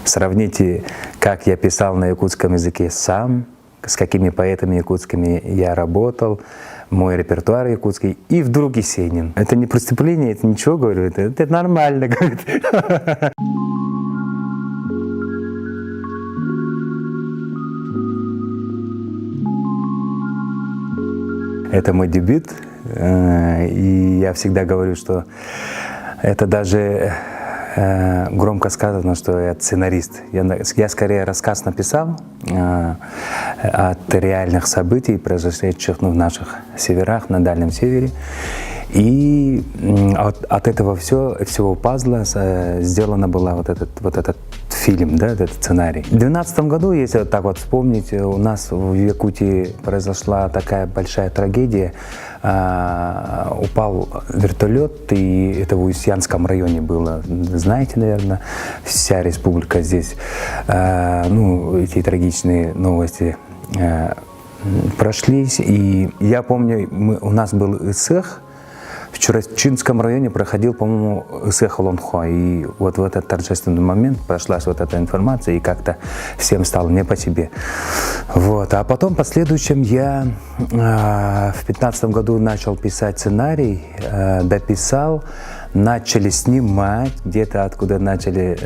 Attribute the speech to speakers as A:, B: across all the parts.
A: Сравните, как я писал на якутском языке сам, с какими поэтами якутскими я работал, мой репертуар якутский, и вдруг Есенин. Это не преступление, это ничего, говорю, это нормально, говорит. Это мой дебют, и я всегда говорю, что это даже громко сказано, что я сценарист. Я скорее рассказ написал от реальных событий, произошедших в наших северах, на Дальнем Севере. И от этого всего пазла сделана была вот этот фильм, да, этот сценарий. В 2012 году, если вот так вот вспомнить, у нас в Якутии произошла такая большая трагедия. Упал вертолет, и это в Уйсянском районе было. Знаете, наверное, вся республика здесь. Эти трагичные новости прошлись. И я помню, у нас был ИСЭХ. В Чурачинском районе проходил, по-моему, ИСЭХ Лонхо. И вот в этот торжественный момент прошлась вот эта информация, и как-то всем стало не по себе. Вот. А потом, в последующем, я в 2015 году начал писать сценарий, дописал, начали снимать, где-то откуда начали,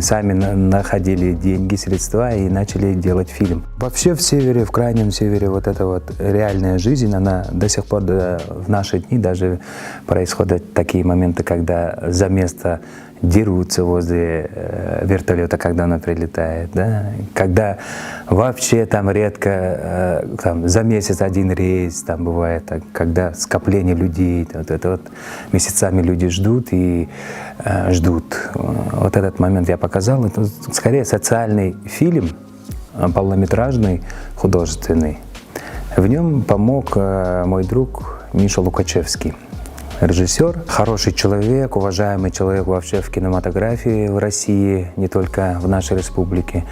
A: сами находили деньги, средства и начали делать фильм. Вообще в Севере, в Крайнем Севере, вот эта вот реальная жизнь, она до сих пор, в наши дни даже происходят такие моменты, когда за место дерутся возле вертолета, когда она прилетает, да? Когда вообще там редко, за месяц один рейс, там бывает, когда скопление людей, вот это вот месяцами люди ждут и ждут. Вот этот момент я показал. Это скорее социальный фильм, полнометражный, художественный. В нем помог мой друг Миша Лукачевский. Режиссер, хороший человек, уважаемый человек вообще в кинематографии в России, не только в нашей республике.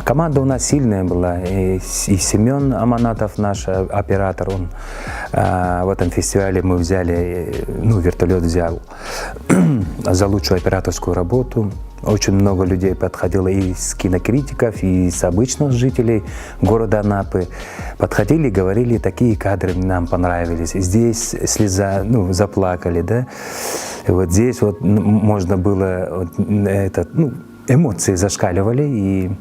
A: Команда у нас сильная была, и Семен Аманатов, наш оператор, он в этом фестивале мы взяли, вертолет взял за лучшую операторскую работу. Очень много людей подходило и из кинокритиков, и из обычных жителей города Анапы. Подходили и говорили, такие кадры нам понравились. И здесь слеза, заплакали, да. И вот здесь вот можно было, эмоции зашкаливали. И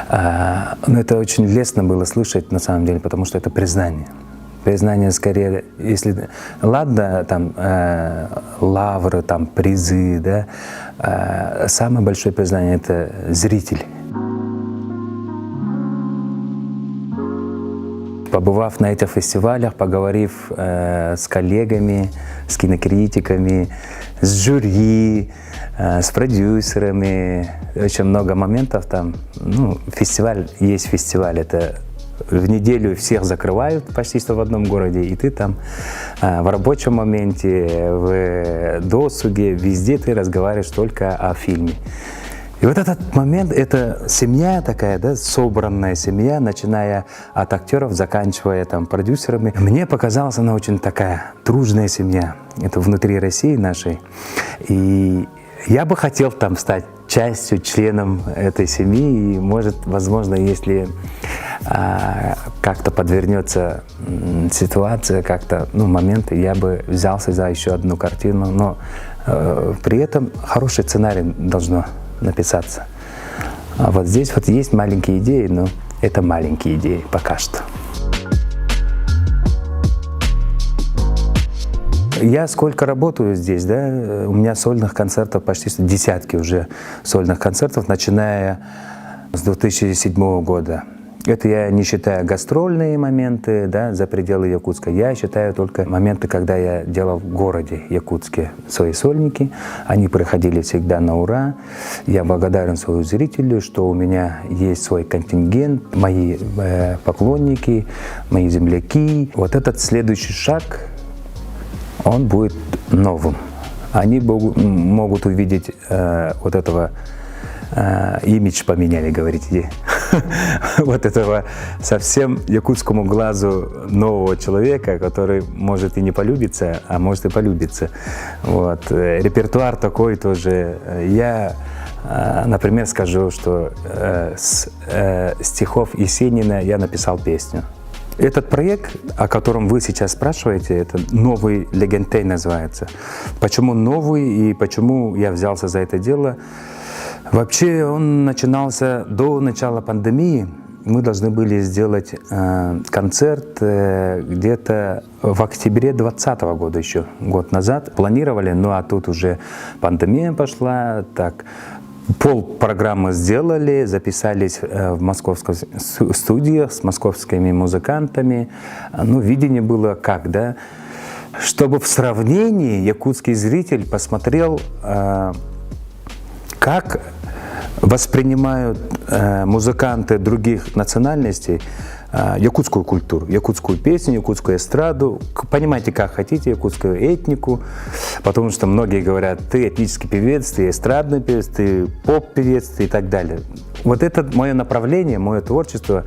A: это очень лестно было слышать на самом деле, потому что это признание. Признание скорее, если, ладно, там, лавры, там, призы, да, самое большое признание – это зритель. Побывав на этих фестивалях, поговорив с коллегами, с кинокритиками, с жюри, с продюсерами, очень много моментов там. Фестиваль есть фестиваль, это в неделю всех закрывают почти что в одном городе, и ты там в рабочем моменте, в досуге, везде ты разговариваешь только о фильме. И вот этот момент, это семья такая, да, собранная семья, начиная от актеров, заканчивая там продюсерами. Мне показалась она очень такая дружная семья. Это внутри России нашей. И я бы хотел там стать частью, членом этой семьи. И может, возможно, если как-то подвернется ситуация, как-то, моменты, я бы взялся за еще одну картину. Но при этом хороший сценарий должно написаться. А вот здесь вот есть маленькие идеи, но это маленькие идеи пока что. Я сколько работаю здесь, да, у меня сольных концертов почти десятки уже сольных концертов, начиная с 2007 года. Это я не считаю гастрольные моменты, да, за пределы Якутска. Я считаю только моменты, когда я делал в городе Якутске свои сольники. Они проходили всегда на ура. Я благодарен своему зрителю, что у меня есть свой контингент, мои поклонники, мои земляки. Вот этот следующий шаг, он будет новым. Они могут увидеть вот этого имидж поменяли, говорите, вот этого совсем якутскому глазу нового человека, который может и не полюбиться, а может и полюбиться. Вот. Репертуар такой тоже. Я Например, скажу, что с стихов Есенина я написал песню. Этот проект, о котором вы сейчас спрашиваете, это «Новый Легентей» называется. Почему новый и почему я взялся за это дело? Вообще он начинался до начала пандемии. Мы должны были сделать концерт где-то в октябре 2020 года, еще год назад. Планировали, ну а тут уже пандемия пошла, так. Пол программы сделали, записались в московской студии с московскими музыкантами. Ну, видение было как, да? Чтобы в сравнении якутский зритель посмотрел, как воспринимают музыканты других национальностей якутскую культуру, якутскую песню, якутскую эстраду. Понимаете, как хотите, якутскую этнику, потому что многие говорят, ты этнический певец, ты эстрадный певец, ты поп-певец и так далее. Вот это мое направление, мое творчество,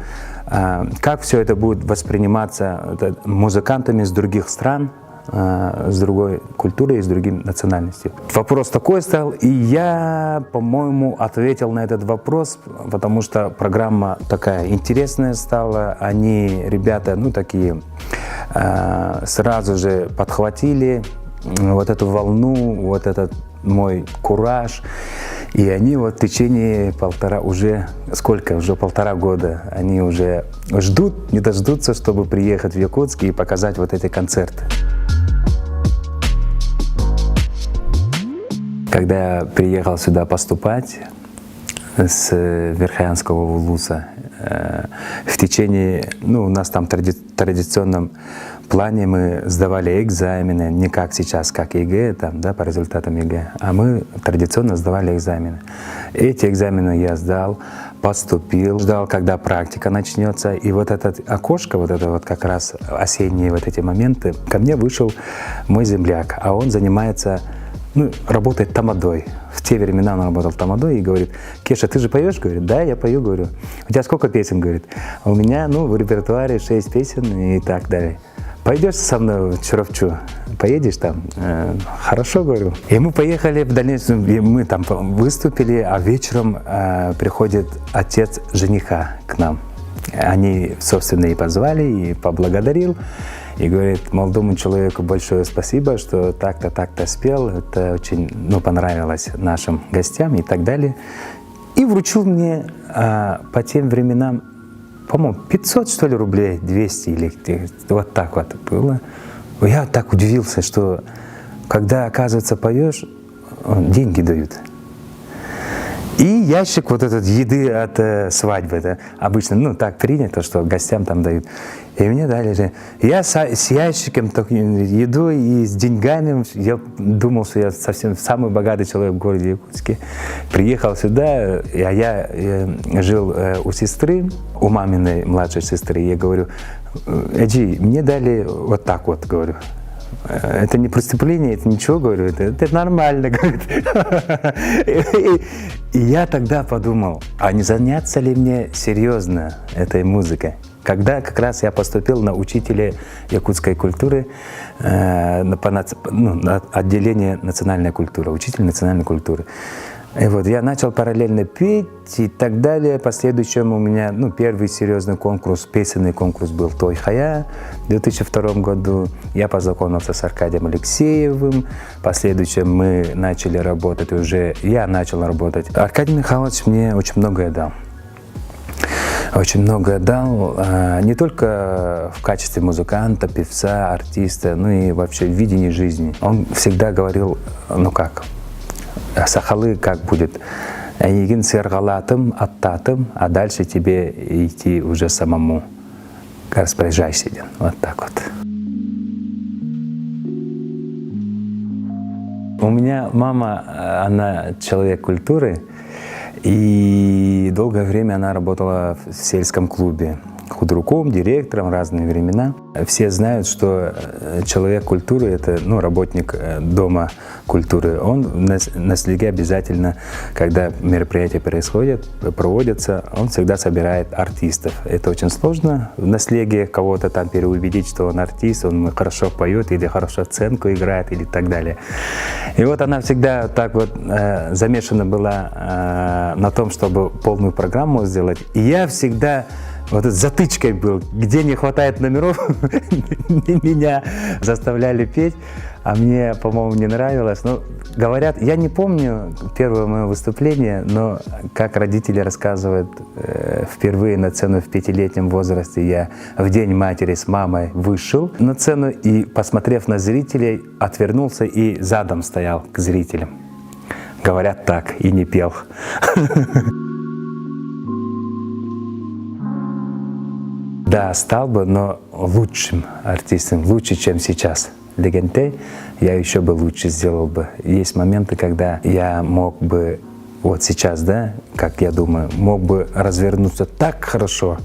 A: как все это будет восприниматься музыкантами из других стран, с другой культурой и с другим национальностью. Вопрос такой стал, и я, по-моему, ответил на этот вопрос, потому что программа такая интересная стала. Они, ребята, ну такие, сразу же подхватили вот эту волну, вот этот мой кураж. И они вот в течение уже полтора года, они уже ждут, не дождутся, чтобы приехать в Якутск и показать вот эти концерты. Когда я приехал сюда поступать с Верхоянского вуза, в течение, ну, у нас там традиционном плане мы сдавали экзамены, не как сейчас, как ЕГЭ, там, да, по результатам ЕГЭ, а мы традиционно сдавали экзамены. Эти экзамены я сдал, поступил, ждал, когда практика начнется, и вот это окошко, вот это вот как раз осенние вот эти моменты, ко мне вышел мой земляк, а он занимается, ну, работает тамадой. В те времена он работал тамадой и говорит: Кеша, ты же поешь? Говорит, да, я пою, говорю. У тебя сколько песен? Говорит, у меня, ну, в репертуаре 6 песен и так далее. Пойдешь со мной в Чуровчу? Поедешь там? Хорошо, говорю. И мы поехали в дальнейшем, мы там выступили, а вечером приходит отец жениха к нам. Они, собственно, и позвали, и поблагодарил. И говорит молодому человеку большое спасибо, что так-то, так-то спел. Это очень, ну, понравилось нашим гостям и так далее. И вручил мне по тем временам, по-моему, 500, что ли, рублей, 200 или вот так вот было. Я так удивился, что когда, оказывается, поешь, деньги дают. И ящик вот этот еды от свадьбы. Это обычно, ну, так принято, что гостям там дают. И мне дали же. Я с ящиком еду и с деньгами. Я думал, что я совсем самый богатый человек в городе Якутске. Приехал сюда, а я жил у сестры, у маминой младшей сестры. Я говорю: Эджи, мне дали вот так вот, говорю. Это не преступление, это ничего, говорю, это нормально, говорит. И я тогда подумал, а не заняться ли мне серьезно этой музыкой? Когда как раз я поступил на учителя якутской культуры, на отделение национальной культуры, учитель национальной культуры. И вот я начал параллельно петь и так далее. В последующем у меня, ну, первый серьезный конкурс, песенный конкурс был «Той Хая» в 2002 году. Я познакомился с Аркадием Алексеевым. В последующем мы начали работать уже, я начал работать. Аркадий Михайлович мне очень многое дал. Очень многое дал, не только в качестве музыканта, певца, артиста, но и вообще в видении жизни. Он всегда говорил, ну как, Сахалы как будет? Егин сергалатым, оттатым, а дальше тебе идти уже самому. Распоряжайся. Вот так вот. У меня мама, она человек культуры, и долгое время она работала в сельском клубе. худруком, директором в разные времена. Все знают, что человек культуры – это работник Дома культуры. Он на слеге обязательно, когда мероприятия проводятся, он всегда собирает артистов. Это очень сложно на слеге кого-то там переубедить, что он артист, он хорошо поет или хорошо сценку играет или так далее. И вот она всегда так вот замешана была на том, чтобы полную программу сделать. И я всегда вот затычкой был, где не хватает номеров, меня заставляли петь, а мне, по-моему, не нравилось. Но говорят, я не помню первое мое выступление, но как родители рассказывают, впервые на сцену в 5-летнем возрасте я в День матери с мамой вышел на сцену и, посмотрев на зрителей, отвернулся и задом стоял к зрителям. Говорят так, и не пел. Да, стал бы, но лучшим артистом, лучше, чем сейчас. Легенте я еще бы лучше сделал бы. Есть моменты, когда я мог бы, вот сейчас, да, как я думаю, мог бы развернуться так хорошо,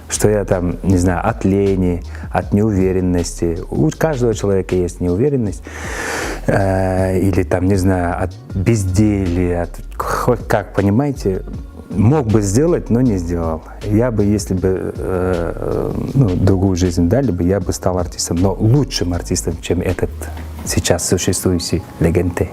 A: что я там, не знаю, от лени, от неуверенности. У каждого человека есть неуверенность. Или там, не знаю, от безделия, хоть как, понимаете, мог бы сделать, но не сделал. Я бы, если бы другую жизнь дали бы, я бы стал артистом, но лучшим артистом, чем этот сейчас существующий Легенте.